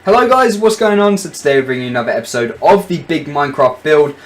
Hello guys, what's going on? So today we're bringing you another episode of the Big Minecraft build.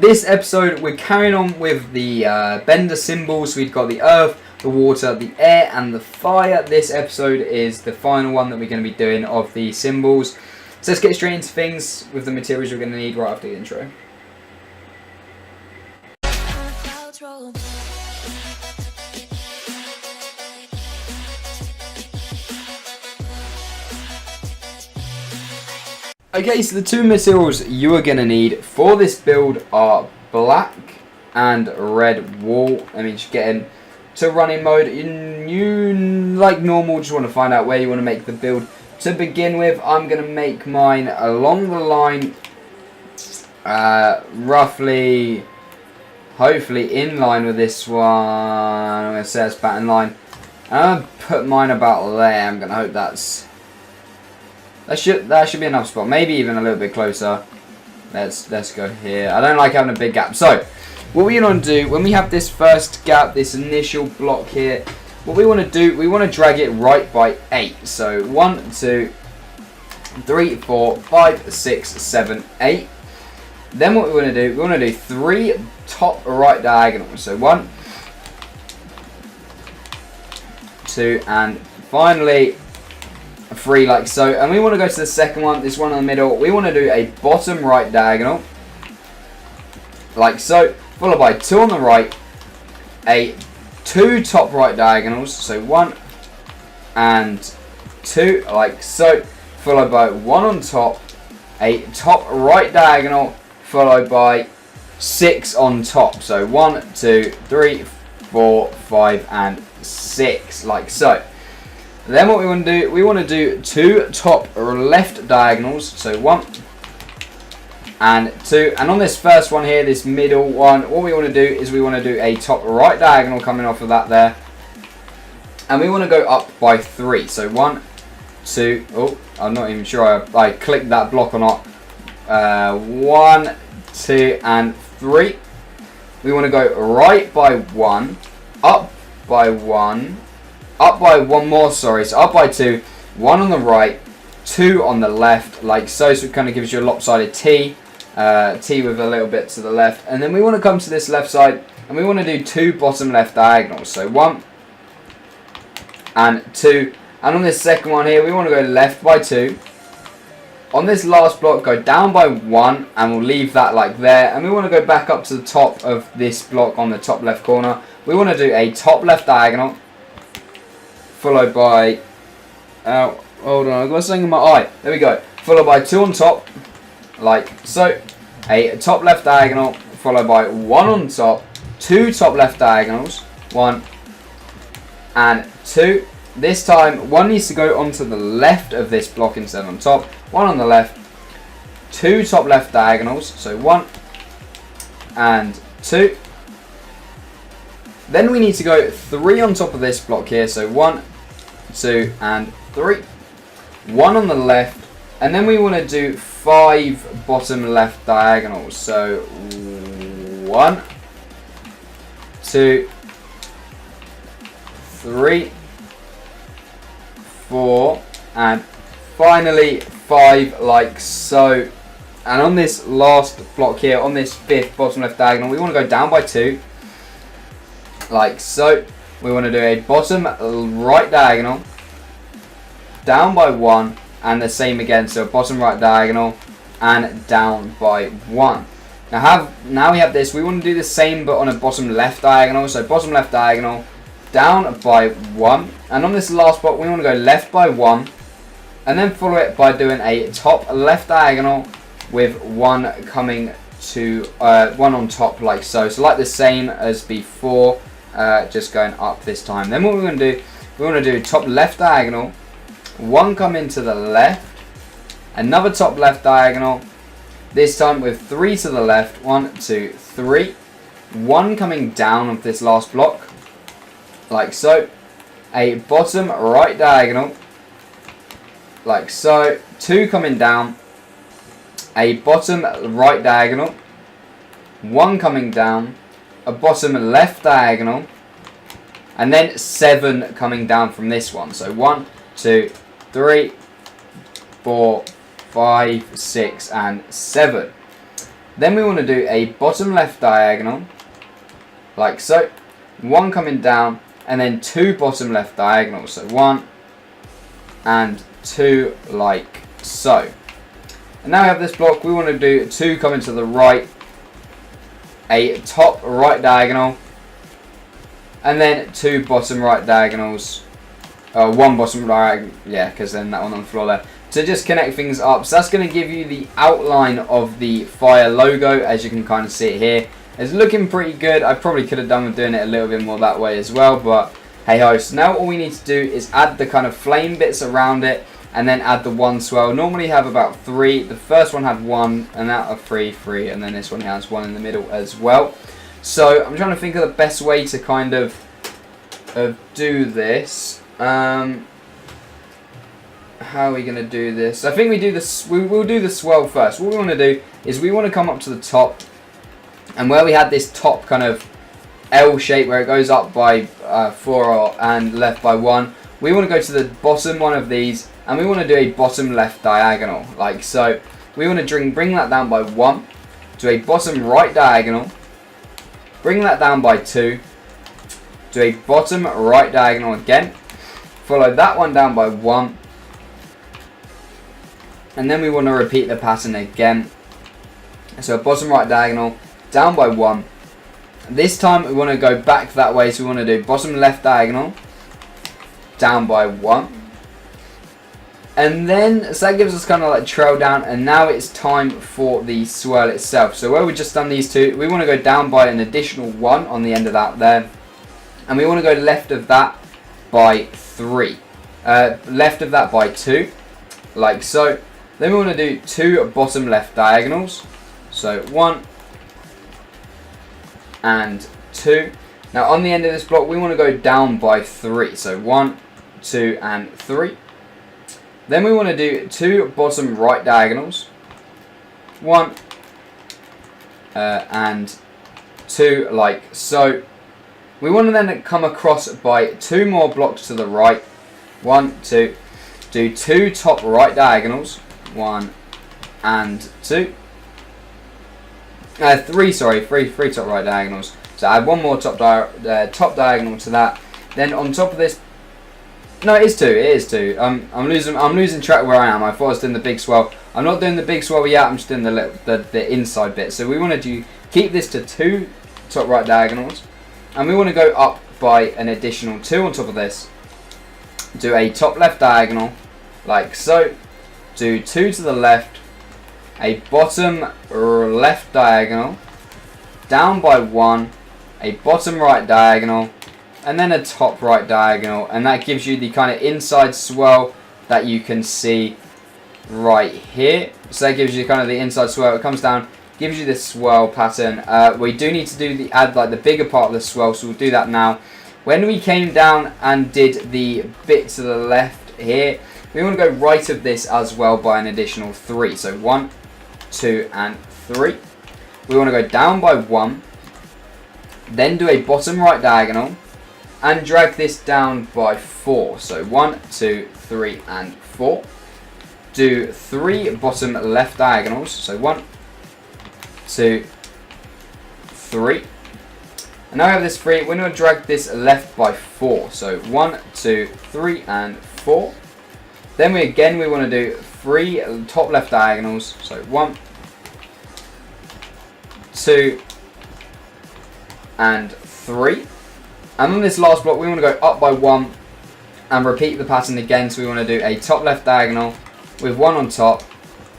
This episode we're carrying on with the Bender symbols. We've got the earth, the water, the air and the fire. This episode is the final one that we're going to be doing of the symbols. So let's get straight into things with the materials you're going to need right after the intro. Okay, so the two materials you are going to need for this build are black and red wool. Let me just get into running mode. You, like normal, just want to find out where you want to make the build. To begin with, I'm going to make mine along the line, roughly, hopefully in line with this one. I'm going to say it's about in line. I'm going to put mine about there. I'm going to hope that should be enough spot. Maybe even a little bit closer. Let's go here. I don't like having a big gap. So, what we want to do when we have this first gap, this initial block here, what we want to do, we want to drag it right by 8. So 1, 2, 3, 4, 5, 6, 7, 8. Then what we want to do, we want to do 3 top right diagonals. So 1, 2, and finally 3 like so. And we want to go to the second one, this one in the middle. We want to do a bottom right diagonal like so, followed by 2 on the right, 2 top right diagonals, so 1 and 2 like so, followed by 1 on top, a top right diagonal, followed by 6 on top, so 1, 2, 3, 4, 5 and 6 like so. Then what we want to do, we want to do 2 top left diagonals, so 1 and 2. And on this first one here, this middle one, what we want to do is we want to do a top right diagonal coming off of that there. And we want to go up by 3. So 1, 2, oh, I'm not even sure I clicked that block or not. 1, 2, and 3. We want to go right by 1, up by 1, up by 1 more, sorry, so up by 2, 1 on the right, 2 on the left, like so, so it kind of gives you a lopsided T, T with a little bit to the left, and then we want to come to this left side, and we want to do 2 bottom left diagonals, so 1 and 2, and on this second one here, we want to go left by 2, on this last block, go down by 1, and we'll leave that like there, and we want to go back up to the top of this block on the top left corner. We want to do a top left diagonal, followed by, hold on, I've got something in my eye, there we go, followed by 2 on top, like so, a top left diagonal, followed by 1 on top, 2 top left diagonals, 1 and 2, this time 1 needs to go onto the left of this block instead of on top, 1 on the left, 2 top left diagonals, so 1 and 2, then we need to go 3 on top of this block here, so 1, 2 and 3, 1 on the left, and then we want to do 5 bottom left diagonals, so 1, 2, 3, 4 and finally 5 like so. And on this last block here, on this 5th bottom left diagonal, we want to go down by 2 like so. We want to do a bottom right diagonal, down by 1, and the same again, so bottom right diagonal, and down by 1. Now we have this, we want to do the same but on a bottom left diagonal, so bottom left diagonal, down by 1, and on this last block we want to go left by 1, and then follow it by doing a top left diagonal with 1 coming to, 1 on top like so, so like the same as before. Just going up this time. Then what we're going to do, we want to do top left diagonal, 1 coming to the left, another top left diagonal, this time with 3 to the left, 1, 2, 3, 1 coming down of this last block, like so, a bottom right diagonal, like so, 2 coming down, a bottom right diagonal, 1 coming down, a bottom left diagonal, and then 7 coming down from this one. So 1, 2, 3, 4, 5, 6, and 7. Then we want to do a bottom left diagonal, like so. 1 coming down, and then 2 bottom left diagonals. So 1 and 2, like so. And now we have this block. We want to do 2 coming to the right, a top right diagonal, and then 2 bottom right diagonals. 1 bottom right, yeah, because then that one on the floor there. To just connect things up. So that's going to give you the outline of the fire logo, as you can kind of see it here. It's looking pretty good. I probably could have done with doing it a little bit more that way as well, but hey ho. So now all we need to do is add the kind of flame bits around it, and then add the 1 swirl. Normally you have about 3. The first one had 1, and that of 3, and then this one has 1 in the middle as well. So I'm trying to think of the best way to kind of do this. How are we going to do this? I think we do this. We'll do the swirl first. What we want to do is we want to come up to the top, and where we had this top kind of L shape where it goes up by 4 and left by 1, we want to go to the bottom one of these, and we want to do a bottom left diagonal, like so. We want to bring that down by 1, do a bottom right diagonal, bring that down by 2, do a bottom right diagonal again, follow that one down by 1, and then we want to repeat the pattern again. So bottom right diagonal, down by 1. This time we want to go back that way, so we want to do bottom left diagonal, down by 1. And then, so that gives us kind of like trail down, and now it's time for the swirl itself. So where we've just done these 2, we want to go down by an additional 1 on the end of that there. And we want to go left of that by 3. Left of that by 2, like so. Then we want to do 2 bottom left diagonals. So 1 and 2. Now on the end of this block we want to go down by 3. So 1, 2 and 3. Then we want to do 2 bottom right diagonals. 1 and 2, like so. We want to then come across by 2 more blocks to the right. 1, 2. Do 2 top right diagonals. 1 and 2. 3 top right diagonals. So add 1 more top diagonal to that. Then on top of this, no, it is 2. It is 2. I'm losing track where I am. I thought I was doing the big swirl. I'm not doing the big swirl yet. I'm just doing the inside bit. So we want to keep this to 2 top right diagonals, and we want to go up by an additional 2 on top of this. Do a top left diagonal, like so. Do 2 to the left, a bottom left diagonal, down by 1, a bottom right diagonal, and then a top right diagonal, and that gives you the kind of inside swirl that you can see right here. So that gives you kind of the inside swirl. It comes down, gives you this swirl pattern. We do need to add like the bigger part of the swirl, so we'll do that now. When we came down and did the bit to the left here, we want to go right of this as well by an additional 3. So 1, 2 and 3. We want to go down by 1, then do a bottom right diagonal, and drag this down by 4. So 1, 2, 3 and 4. Do 3 bottom left diagonals. So 1, 2, 3. And now we have this 3. We're going to drag this left by 4. So 1, 2, 3 and 4. Then we want to do 3 top left diagonals. So 1, 2 and 3. And on this last block we want to go up by 1 and repeat the pattern again. So we want to do a top left diagonal with 1 on top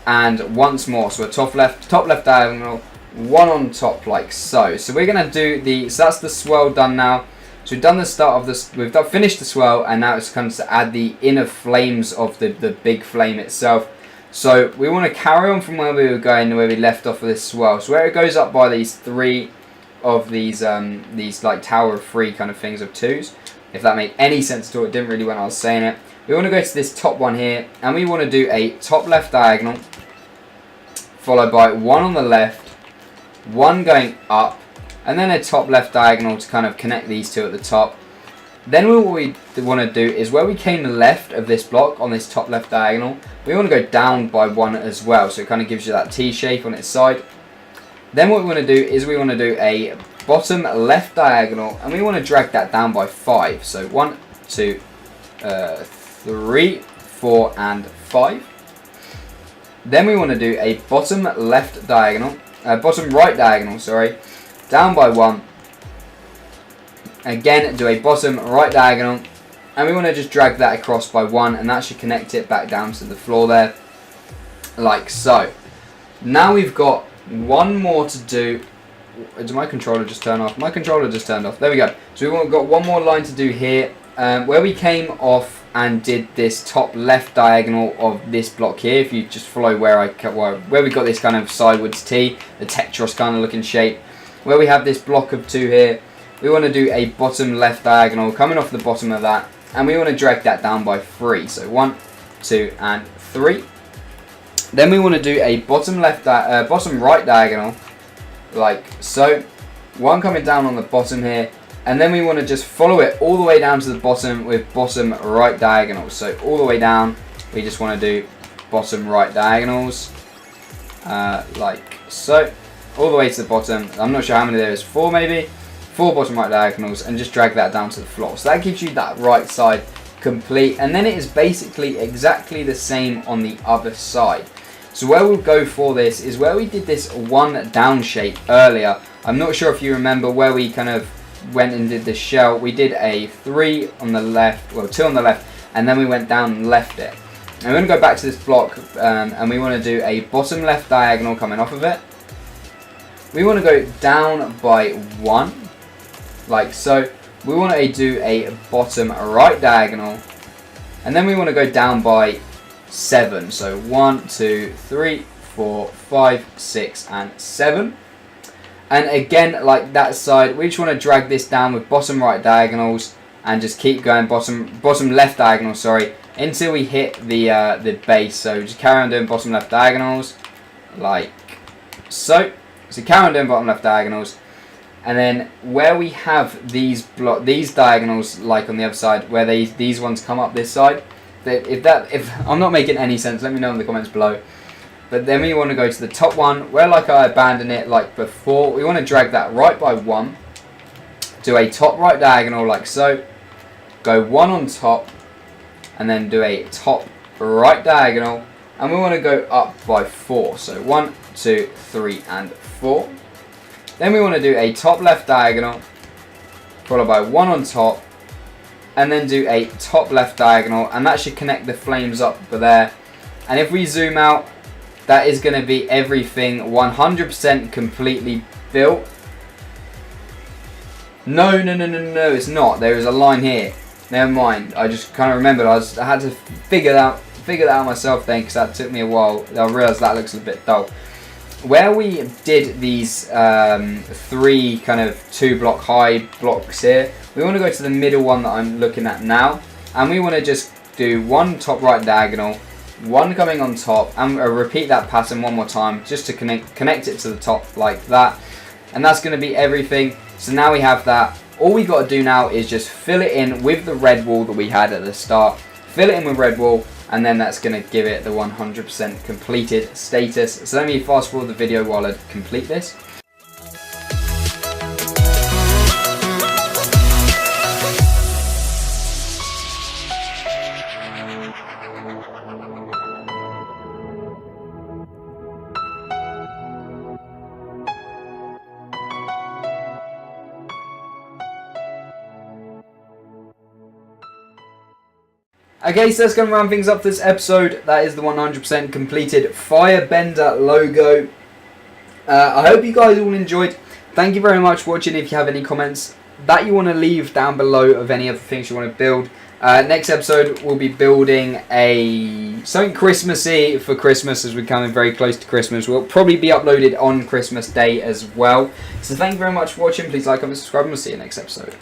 and once more. So a top left diagonal, 1 on top, like so. So we're going to do so that's the swirl done now. So we've done the start of this, finished the swirl, and now it's kind of to add the inner flames of the big flame itself. So we want to carry on from where we were going, where we left off of this swirl. So where it goes up by these 3 of these like tower of 3 kind of things of 2s. If that made any sense at all, it didn't really when I was saying it. We want to go to this top one here, and we want to do a top left diagonal, followed by 1 on the left, 1 going up, and then a top left diagonal to kind of connect these 2 at the top. Then what we want to do is where we came left of this block on this top left diagonal, we want to go down by 1 as well. So it kind of gives you that T shape on its side. Then what we want to do is we want to do a bottom left diagonal, and we want to drag that down by 5. So 1, 2, 3, 4, and 5. Then we want to do a bottom left diagonal, bottom right diagonal, sorry, down by 1. Again, do a bottom right diagonal, and we want to just drag that across by 1, and that should connect it back down to the floor there, like so. Now we've got one more to do. Did my controller just turn off? My controller just turned off. There we go. So we've got one more line to do here, where we came off and did this top left diagonal of this block here. If you just follow where we got this kind of sideways T, the Tetris kind of looking shape, where we have this block of 2 here, we want to do a bottom left diagonal coming off the bottom of that, and we want to drag that down by 3. So 1, 2, and 3. Then we want to do a bottom right diagonal, like so. 1 coming down on the bottom here, and then we want to just follow it all the way down to the bottom with bottom right diagonals. So all the way down, we just want to do bottom right diagonals, like so, all the way to the bottom. I'm not sure how many there is, 4 maybe. 4 bottom right diagonals, and just drag that down to the floor. So that gives you that right side complete, and then it is basically exactly the same on the other side. So where we'll go for this is where we did this 1 down shape earlier. I'm not sure if you remember where we kind of went and did the shell. We did a 3 on the left, well 2 on the left, and then we went down and left it. And we're going to go back to this block, and we want to do a bottom left diagonal coming off of it. We want to go down by 1, like so. We want to do a bottom right diagonal, and then we want to go down by 7. So 1, 2, 3, 4, 5, 6, and 7. And again, like that side, we just want to drag this down with bottom right diagonals and just keep going bottom left diagonal, sorry, until we hit the base. So just carry on doing bottom left diagonals, like so. So carry on doing bottom left diagonals, and then where we have these diagonals, like on the other side, where these ones come up this side. If I'm not making any sense, let me know in the comments below. But then we want to go to the top one, where like I abandoned it like before. We want to drag that right by 1, do a top right diagonal like so, go 1 on top, and then do a top right diagonal, and we want to go up by 4. So 1, 2, 3, and 4. Then we want to do a top left diagonal, followed by 1 on top, and then do a top left diagonal, and that should connect the flames up there. And if we zoom out, that is going to be everything 100% completely built. No, it's not. There is a line here. Never mind. I just kind of remembered. I had to figure that out myself then, because that took me a while. I realised that looks a bit dull. Where we did these 3 kind of 2 block high blocks here, we want to go to the middle one that I'm looking at now, and we want to just do 1 top right diagonal, 1 coming on top, and repeat that pattern 1 more time just to connect it to the top like that. And that's going to be everything. So now we have that. All we got to do now is just fill it in with the red wall that we had at the start. Fill it in with red wall, and then that's going to give it the 100% completed status. So let me fast forward the video while I complete this. Okay, so that's going to round things up for this episode. That is the 100% completed Firebender logo. I hope you guys all enjoyed. Thank you very much for watching. If you have any comments that you want to leave down below of any other things you want to build. Next episode, we'll be building something Christmassy for Christmas, as we're coming very close to Christmas. We'll probably be uploaded on Christmas Day as well. So thank you very much for watching. Please like, comment, subscribe, and we'll see you next episode.